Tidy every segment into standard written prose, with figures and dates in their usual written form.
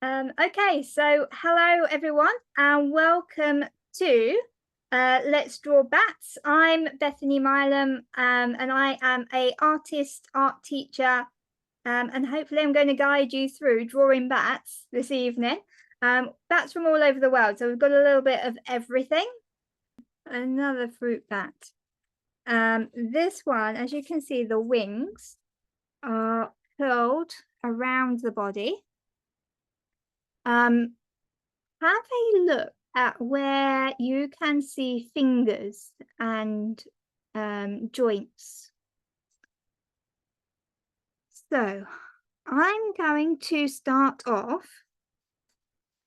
Okay, so hello everyone and welcome to Let's Draw Bats. I'm Bethany Milam and I am a artist, art teacher, and hopefully I'm going to guide you through drawing bats this evening. Bats from all over the world, so we've got a little bit of everything. Another fruit bat. This one, as you can see, the wings are curled around the body. Have a look at where you can see fingers and joints. So I'm going to start off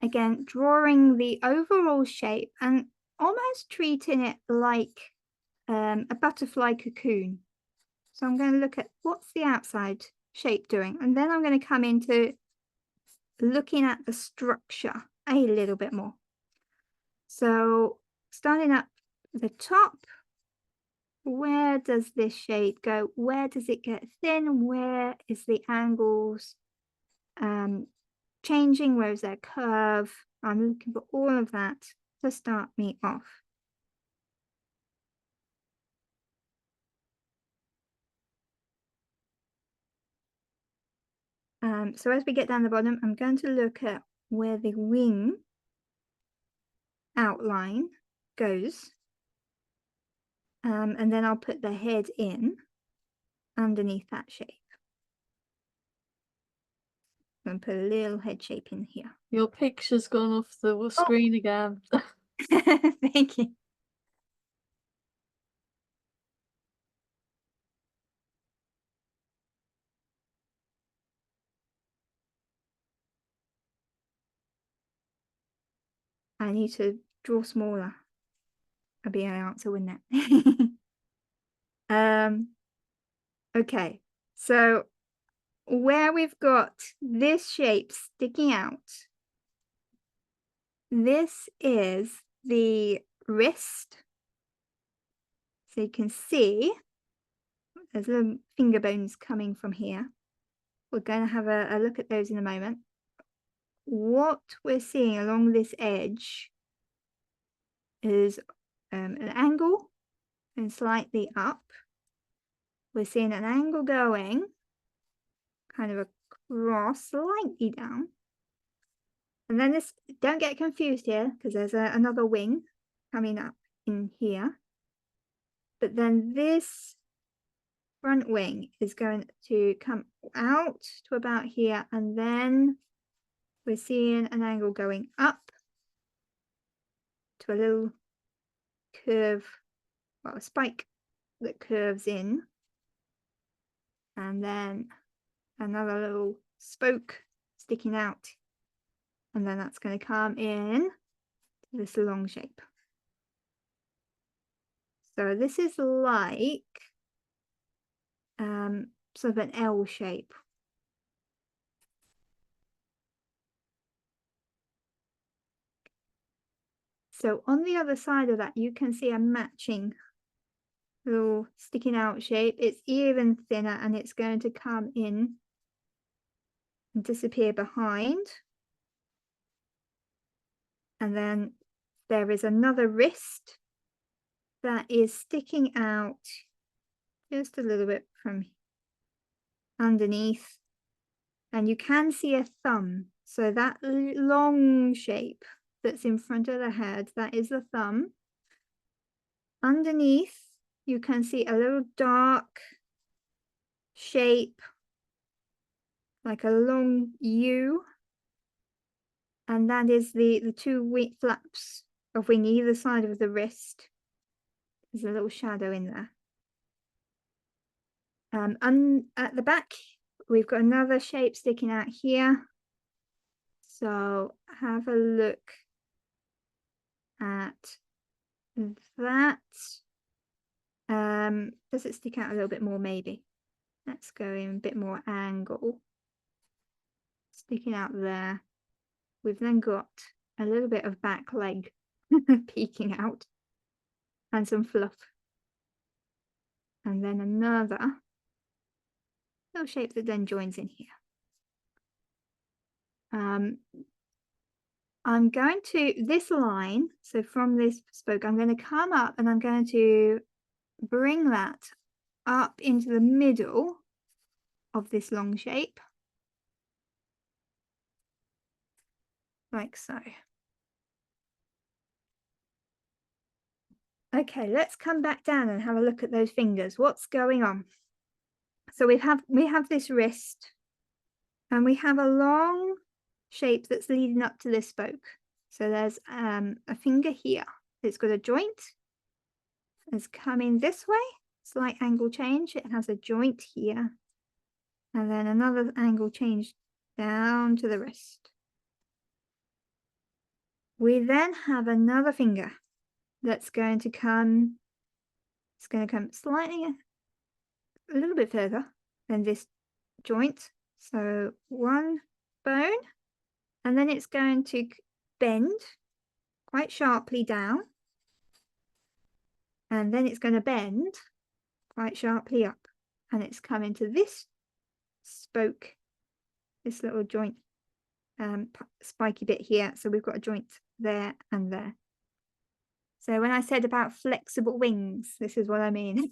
again drawing the overall shape and almost treating it like a butterfly cocoon. So I'm going to look at what's the outside shape doing, and then I'm going to come into looking at the structure a little bit more. So starting at the top, where does this shape go? Where does it get thin? Where is the angles changing? Where is their curve? I'm looking for all of that to start me off. So as we get down the bottom, I'm going to look at where the wing outline goes. And then I'll put the head in underneath that shape. I'm going to put a little head shape in here. Your picture's gone off the screen again. Thank you. I need to draw smaller. That'd be an answer, wouldn't it? Okay, so where we've got this shape sticking out, this is the wrist. So you can see there's little finger bones coming from here. We're going to have a look at those in a moment. What we're seeing along this edge is an angle and slightly up. We're seeing an angle going kind of across, slightly down. And then this, don't get confused here, because there's another wing coming up in here. But then this front wing is going to come out to about here, and then we're seeing an angle going up to a little curve, well, a spike that curves in, and then another little spoke sticking out, and then that's going to come in to this long shape. So this is like sort of an L shape. So on the other side of that, you can see a matching little sticking out shape. It's even thinner, and it's going to come in and disappear behind. And then there is another wrist that is sticking out just a little bit from underneath. And you can see a thumb. So that long shape that's in front of the head, that is the thumb. Underneath, you can see a little dark shape, like a long U. And that is the two wing flaps of wing either side of the wrist. There's a little shadow in there. At the back, we've got another shape sticking out here. So have a look at that. Does it stick out a little bit more? Maybe. Let's go in a bit more angle. Sticking out there. We've then got a little bit of back leg peeking out and some fluff. And then another little shape that then joins in here. I'm going to this line, so from this spoke, I'm going to come up and I'm going to bring that up into the middle of this long shape, like so. Okay, let's come back down and have a look at those fingers. What's going on? So we have this wrist, and we have a long shape that's leading up to this spoke. So there's a finger here. It's got a joint. It's coming this way, slight angle change. It has a joint here, and then another angle change down to the wrist. We then have another finger that's going to come. It's going to come slightly a little bit further than this joint. So one bone, and then it's going to bend quite sharply down, and then it's going to bend quite sharply up, and it's coming to this spoke, this little joint, spiky bit here. So we've got a joint there and there. So when I said about flexible wings, this is what I mean.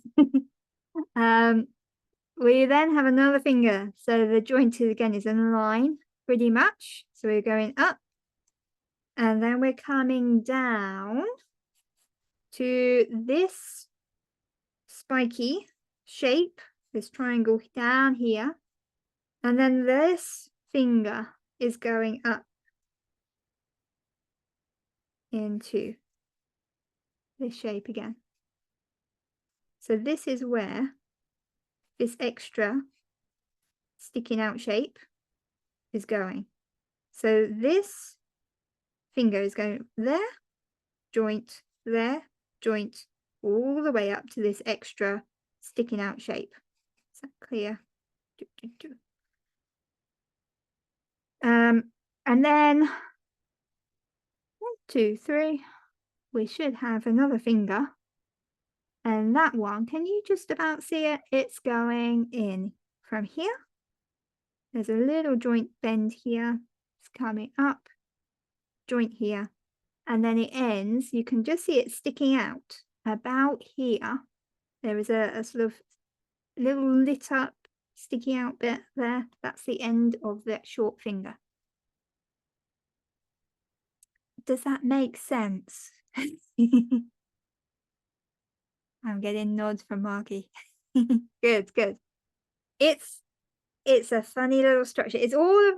We then have another finger. So the joint is, again, is in line pretty much. So we're going up, and then we're coming down to this spiky shape, this triangle down here. And then this finger is going up into this shape again. So this is where this extra sticking out shape is going. So this finger is going there, joint, there, joint, all the way up to this extra sticking out shape. Is that clear? And then 1, 2, 3, we should have another finger. And that one, can you just about see it? It's going in from here. There's a little joint bend here. It's coming up, joint here. And then it ends, you can just see it sticking out about here. There is a sort of little lit up, sticky out bit there. That's the end of that short finger. Does that make sense? I'm getting nods from Margie. Good, good. It's a funny little structure. It's all of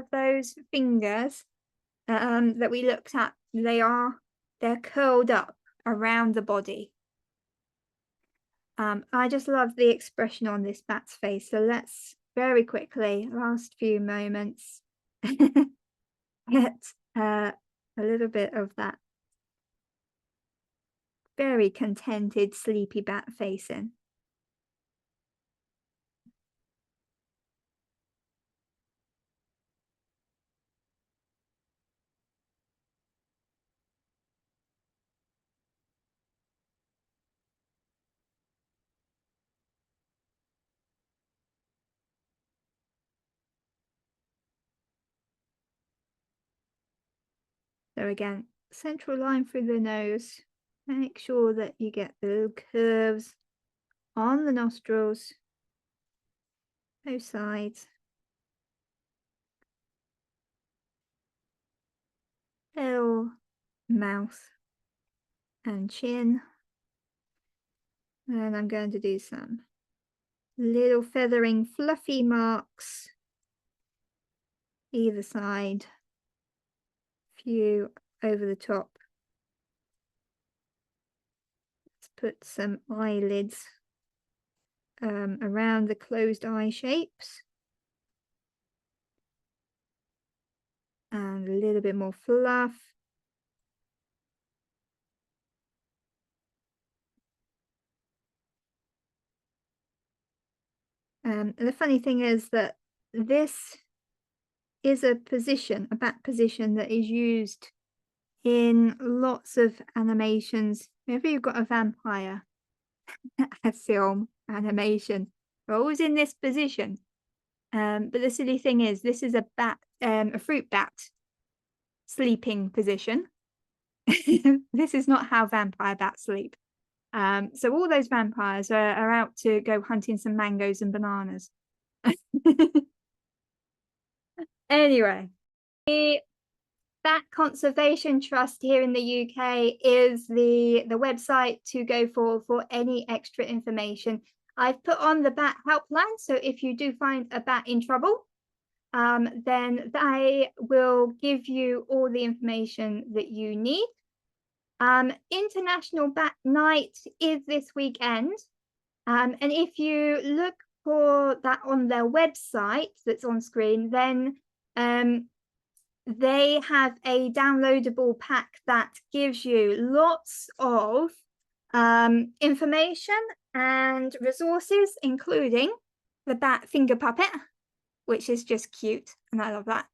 those fingers that we looked at. They're curled up around the body. I just love the expression on this bat's face. So let's very quickly, last few moments, get a little bit of that very contented, sleepy bat face in. So again, central line through the nose. Make sure that you get the little curves on the nostrils, both sides. Little mouth and chin. And I'm going to do some little feathering fluffy marks either side, few over the top. Let's put some eyelids around the closed eye shapes, and a little bit more fluff. The funny thing is that this is a position, a bat position, that is used in lots of animations. Whenever you've got a vampire a film animation, they're always in this position. But the silly thing is, this is a bat, a fruit bat sleeping position. This is not how vampire bats sleep. So all those vampires are out to go hunting some mangoes and bananas. Anyway, the Bat Conservation Trust here in the UK is the website to go for any extra information. I've put on the bat helpline, so if you do find a bat in trouble, then they will give you all the information that you need. International Bat Night is this weekend, and if you look for that on their website that's on screen, then they have a downloadable pack that gives you lots of information and resources, including the bat finger puppet, which is just cute, and I love that.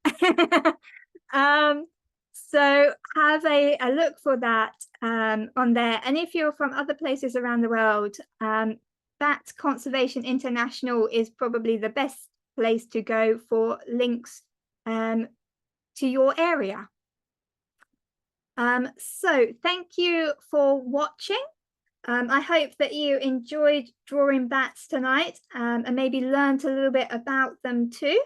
So have a look for that on there. And if you're from other places around the world, Bat Conservation International is probably the best place to go for links to your area. So thank you for watching. I hope that you enjoyed drawing bats tonight and maybe learned a little bit about them too.